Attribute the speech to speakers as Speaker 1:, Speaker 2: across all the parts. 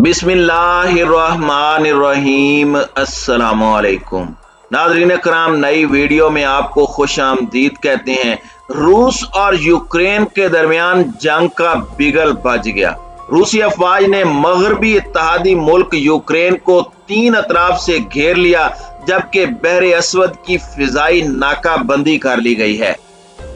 Speaker 1: बिस्मिल्लाहिर्रहमानिर्रहीम। अस्सलामुअलैकुम नाज़रीन कराम, नई वीडियो में आपको खुश आमदीद कहते हैं। रूस और यूक्रेन के दरमियान जंग का बिगल बज गया। रूसी अफवाज ने मगरबी इत्तेहादी मुल्क यूक्रेन को 3 अतराफ से घेर लिया, जबकि बहरे अस्वद की फिजाई नाकाबंदी कर ली गई है।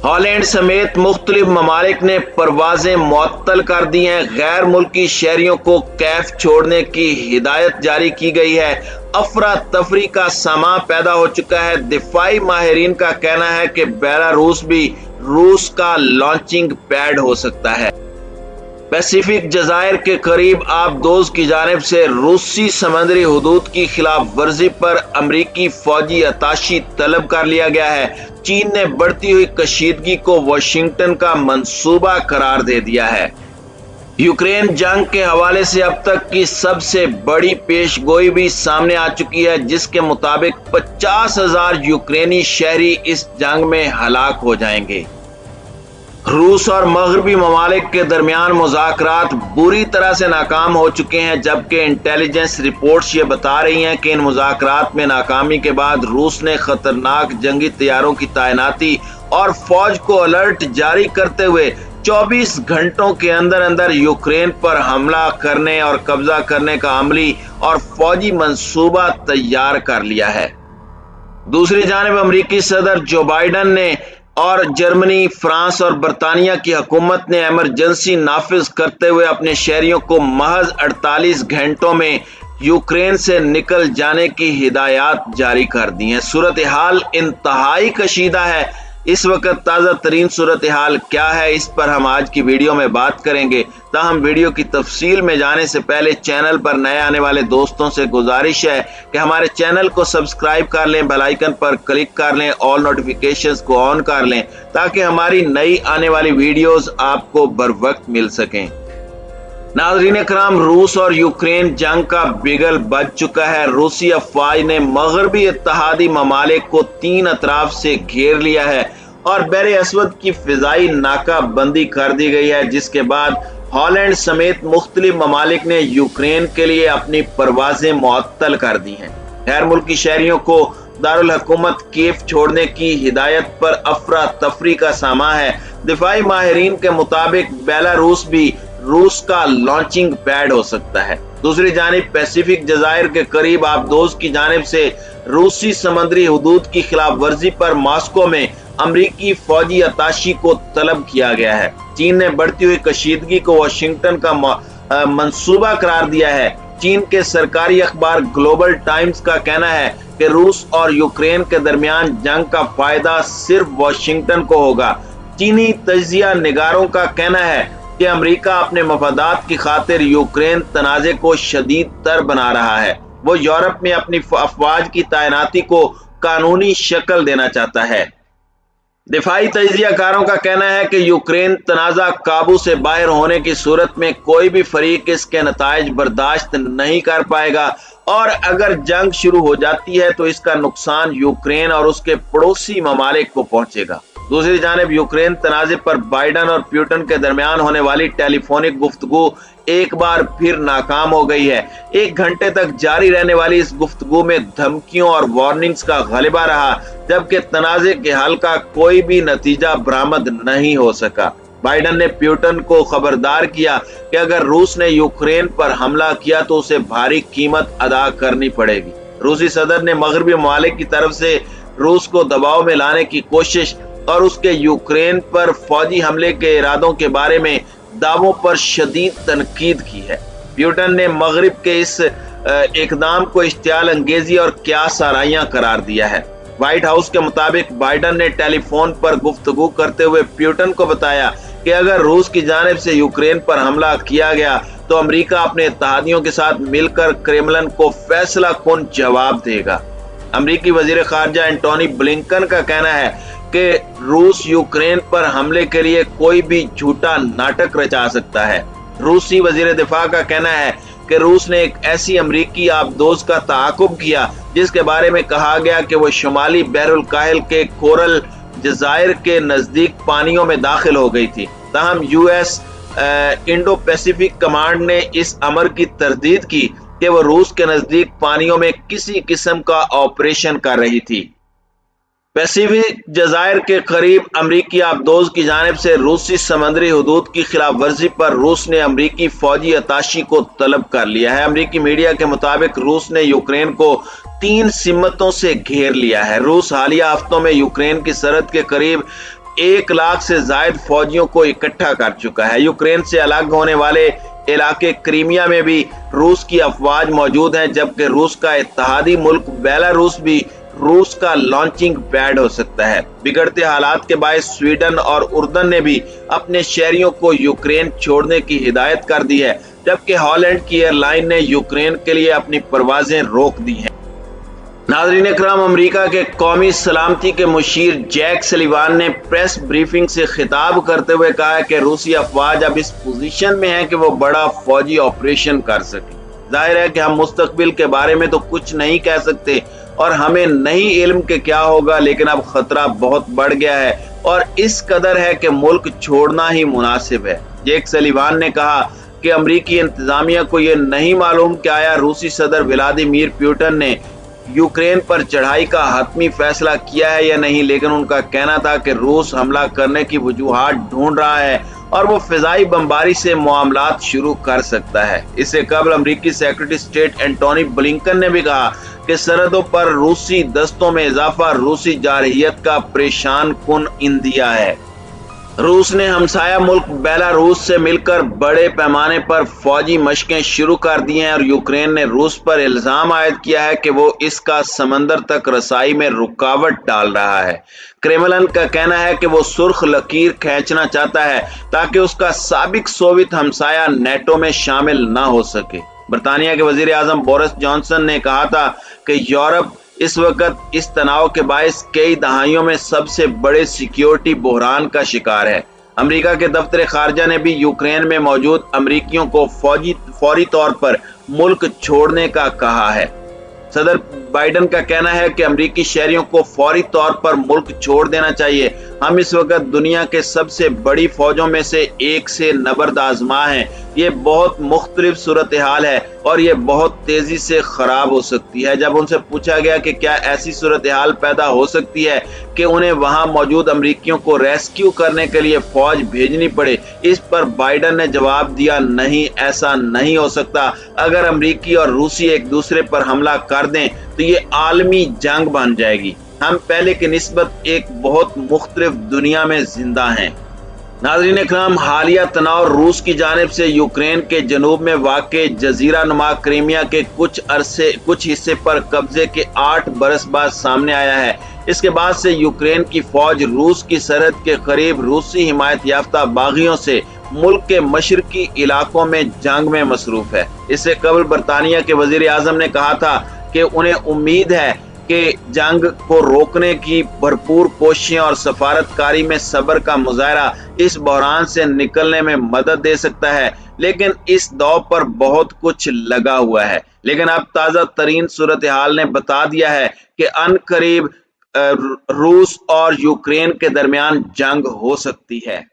Speaker 1: हॉलैंड समेत मुख्तलिफ ममालिक ने परवाजें मुअत्तल कर दी हैं। गैर मुल्की शहरियों को कैफ छोड़ने की हिदायत जारी की गई है। अफरा तफरी का समा पैदा हो चुका है। दिफाई माहिरीन का कहना है कि बेलारूस भी रूस का लॉन्चिंग पैड हो सकता है। पैसिफिक जजायर के करीब आबदोज की जानिब से रूसी समंदरी हुदूद की खिलाफ वर्जी पर अमरीकी फौजी अताशी तलब कर लिया गया है। चीन ने बढ़ती हुई कशीदगी को वाशिंगटन का मंसूबा करार दे दिया है। यूक्रेन जंग के हवाले से अब तक की सबसे बड़ी पेशगोई भी सामने आ चुकी है, जिसके मुताबिक 50,000 यूक्रेनी शहरी इस जंग में हलाक हो जाएंगे। रूस और मगरबी ममालिक के दरमियान मुज़ाकरात बुरी तरह से नाकाम हो चुके हैं, जबकि इंटेलिजेंस रिपोर्ट्स ये बता रही हैं कि इन मुज़ाकरात में नाकामी के बाद रूस ने खतरनाक जंगी तैयारों की तैनाती और फौज को अलर्ट जारी करते हुए 24 घंटों के अंदर अंदर यूक्रेन पर हमला करने और कब्जा करने का अमली और फौजी मंसूबा तैयार कर लिया है। दूसरी जानिब अमरीकी सदर जो बाइडन ने और जर्मनी, फ्रांस और बरतानिया की हुकूमत ने इमरजेंसी नाफिज करते हुए अपने शहरियों को महज 48 घंटों में यूक्रेन से निकल जाने की हिदायत जारी कर दी है। सूरत हाल इंतहाई कशीदा है। इस वक्त ताज़ा तरीन सूरत हाल क्या है, इस पर हम आज की वीडियो में बात करेंगे। ताहम वीडियो की तफसील में जाने से पहले चैनल पर नए आने वाले दोस्तों से गुजारिश है कि हमारे चैनल को सब्सक्राइब कर लें, बेल आइकन पर क्लिक कर लें, ऑल नोटिफिकेशंस को ऑन कर लें, ताकि हमारी नई आने वाली वीडियोस आपको बर वक्त मिल सकें। नाज़रीन कराम, रूस और यूक्रेन जंग का बिगल बज चुका है। रूसी अफवाज ने मगरबी इत्तेहादी ममालिक को 3 अतराफ से घेर लिया है और बहरे अस्वद की फिजाई नाकाबंदी कर दी गई है, जिसके बाद हॉलैंड समेत मुख्तलिफ ममालिक ने यूक्रेन के लिए अपनी परवाजें मुअत्तल कर दी हैं। गैर मुल्की शहरियों को दारुल हुकूमत कीव छोड़ने की हिदायत पर अफरा तफरी का सामा है। दिफाई माहिरीन के मुताबिक बेलारूस भी रूस का लॉन्चिंग पैड हो सकता है। दूसरी जानिब पैसिफिक जजायर के करीब आबदोज की जानिब से रूसी समंदरी हुदूद की खिलाफ वर्जी पर मॉस्को में अमरीकी फौजी अताशी को तलब किया गया है। चीन ने बढ़ती हुई कशीदगी को वाशिंगटन का मंसूबा करार दिया है। चीन के सरकारी अखबार ग्लोबल टाइम्स का कहना है कि रूस और यूक्रेन के दरमियान जंग का फायदा सिर्फ वाशिंगटन को होगा। चीनी तजिया निगारों का कहना है कि अमेरिका अपने मफादात की खातिर यूक्रेन तनाज़े को शदीद तर बना रहा है। वो यूरोप में अपनी अफवाज की तैनाती को कानूनी शक्ल देना चाहता है। दिफाई तजियाकारों का कहना है कि यूक्रेन तनाज़ा काबू से बाहर होने की सूरत में कोई भी फरीक इसके नताइज बर्दाश्त नहीं कर पाएगा, और अगर जंग शुरू हो जाती है तो इसका नुकसान यूक्रेन और उसके पड़ोसी ममालिक को पहुंचेगा। दूसरी जानिब यूक्रेन तनाज़े पर बाइडन और पुतिन के दरमियान होने वाली टेलीफोनिक गुफ्तगू एक बार फिर नाकाम हो गई है। 1 घंटे तक जारी रहने वाली इस गुफ्तगू में धमकियों और वार्निंग्स का गलिबा रहा, जबकि तनाज़े के हल का कोई भी नतीजा बरामद नहीं हो सका। बाइडन ने पुतिन को खबरदार किया कि अगर रूस ने यूक्रेन पर हमला किया तो उसे भारी कीमत अदा करनी पड़ेगी। रूसी सदर ने मगरबी ममालिक की तरफ से रूस को दबाव में लाने की कोशिश और उसके यूक्रेन पर फौजी हमले के इरादों के बारे में दावों पर शदीद तनकीद की है। पुतिन ने मगरिब के इस इकदाम को इश्तियाल अंगेजी और क्या साराइयां करार दिया है। व्हाइट हाउस के मुताबिक बाइडन ने टेलीफोन पर गुफ्तगू करते हुए पुतिन को बताया कि अगर रूस की जानिब से यूक्रेन पर हमला किया गया तो अमेरिका अपने इत्तेहादियों के साथ मिलकर क्रेमलिन को फैसला कुन जवाब देगा। अमेरिकी वजीर खारजा एंटोनी ब्लिंकन का कहना है कि रूस यूक्रेन पर हमले के लिए कोई भी झूठा नाटक रचा सकता है। रूसी वजीर दिफा का कहना है कि रूस ने एक ऐसी अमरीकी आबदोज का ताकुब किया जिसके बारे में कहा गया कि वो शुमाली बहरुल काहिल के कोरल जजायर के नजदीक पानियों में दाखिल हो गई थी। ताहम यूएस इंडो पैसिफिक कमांड ने इस अमर की तरदीद की कि वो रूस के नजदीक पानियों में किसी किस्म का ऑपरेशन कर रही थी। पैसिफिक जजायर के करीब अमरीकी आबदोज की जानिब से रूसी समंदरी हदूद की खिलाफ वर्जी पर रूस ने अमरीकी फौजी अताशी को तलब कर लिया है। अमरीकी मीडिया के मुताबिक रूस ने यूक्रेन को 3 सिमतों से घेर लिया है। रूस हालिया हफ्तों में यूक्रेन की सरहद के करीब 1 लाख से जायद फौजियों को इकट्ठा कर चुका है। यूक्रेन से अलग होने वाले इलाके क्रीमिया में भी रूस की अफवाज मौजूद हैं, जबकि रूस का इत्तेहादी मुल्क बेलारूस भी रूस का लॉन्चिंग पैड हो सकता है। बिगड़ते हालात के बायस स्वीडन और उर्दन ने भी अपने शहरियों को यूक्रेन छोड़ने की हिदायत कर दी है, जबकि हॉलैंड की एयरलाइन ने यूक्रेन के लिए अपनी परवाजें रोक दी हैं। नाज़रीन इकराम, अमेरिका के कौमी सलामती के मुशीर जैक सलीवान ने प्रेस ब्रीफिंग से खिताब करते हुए कहा कि रूसी अफवाज अब इस पोजीशन में है कि वो बड़ा फौजी ऑपरेशन कर सके। जाहिर है कि हम मुस्तकबिल के बारे में तो कुछ नहीं कह सकते और हमें नहीं इल्म के क्या होगा, लेकिन अब खतरा बहुत बढ़ गया है और इस कदर है कि मुल्क छोड़ना ही मुनासिब है। जैक सलीवान ने कहा कि अमरीकी इंतजामिया को यह नहीं मालूम कि आया रूसी सदर व्लादिमीर पुतिन ने यूक्रेन पर चढ़ाई का हतमी फैसला किया है या नहीं, लेकिन उनका कहना था कि रूस हमला करने की वजूहात ढूंढ रहा है और वो फिजाई बमबारी से मामलात शुरू कर सकता है। इससे कबल अमरीकी सेक्रेटरी स्टेट एंटोनी ब्लिंकन ने भी कहा कि सरहदों पर रूसी दस्तों में इजाफा रूसी जारहियत का परेशान कुन इंदिया है। रूस ने हमसाया मुल्क बेलारूस से मिलकर बड़े पैमाने पर फौजी मशकें शुरू कर दी हैं और यूक्रेन ने रूस पर इल्जाम आयद किया है कि वो इसका समंदर तक रसाई में रुकावट डाल रहा है। क्रेमलिन का कहना है कि वो सुर्ख लकीर खींचना चाहता है ताकि उसका साबिक सोवियत हमसाया नेटो में शामिल ना हो सके। बरतानिया के वजीर आजम बोरिस जॉनसन ने कहा था कि यूरोप इस वक्त इस तनाव के बायस कई दहाइयों में सबसे बड़े सिक्योरिटी बहरान का शिकार है। अमेरिका के दफ्तर खारजा ने भी यूक्रेन में मौजूद अमरीकियों को फौरी तौर पर मुल्क छोड़ने का कहा है। सदर बाइडन का कहना है कि अमरीकी शहरियों को फौरी तौर पर मुल्क छोड़ देना चाहिए। हम इस वक्त दुनिया के सबसे बड़ी फौजों में से एक से नबर्द आजमा हैं। ये बहुत मुख्तलिफ सूरत हाल है और ये बहुत तेजी से खराब हो सकती है। जब उनसे पूछा गया कि क्या ऐसी सूरत हाल पैदा हो सकती है कि उन्हें वहां मौजूद अमरीकियों को रेस्क्यू करने के लिए फौज भेजनी पड़े, इस पर बाइडन ने जवाब दिया, नहीं, ऐसा नहीं हो सकता। अगर अमरीकी और रूसी एक दूसरे पर हमला कर दें तो ये आलमी जंग बन जाएगी। हम पहले की निस्बत एक बहुत मुख्तलिफ दुनिया में जिंदा हैं। नाज़रीन इकराम, हालिया तनाव रूस की जानिब से यूक्रेन के जनूब में वाक़े जजीरा नुमा क्रीमिया के कुछ हिस्से पर कब्जे के 8 बरस बाद सामने आया है। इसके बाद से यूक्रेन की फौज रूस की सरहद के करीब रूसी हिमायत याफ्ता बागियों से मुल्क के मशरकी इलाकों में जंग में मसरूफ है। इससे कबल बरतानिया के वजीर आजम ने कहा था कि उन्हें उम्मीद है कि जंग को रोकने की भरपूर कोशिशें और सफारतकारी में सब्र का मुजाहरा इस बहरान से निकलने में मदद दे सकता है, लेकिन इस दौर पर बहुत कुछ लगा हुआ है। लेकिन अब ताज़ा तरीन सूरत हाल ने बता दिया है कि अनकरीब रूस और यूक्रेन के दरमियान जंग हो सकती है।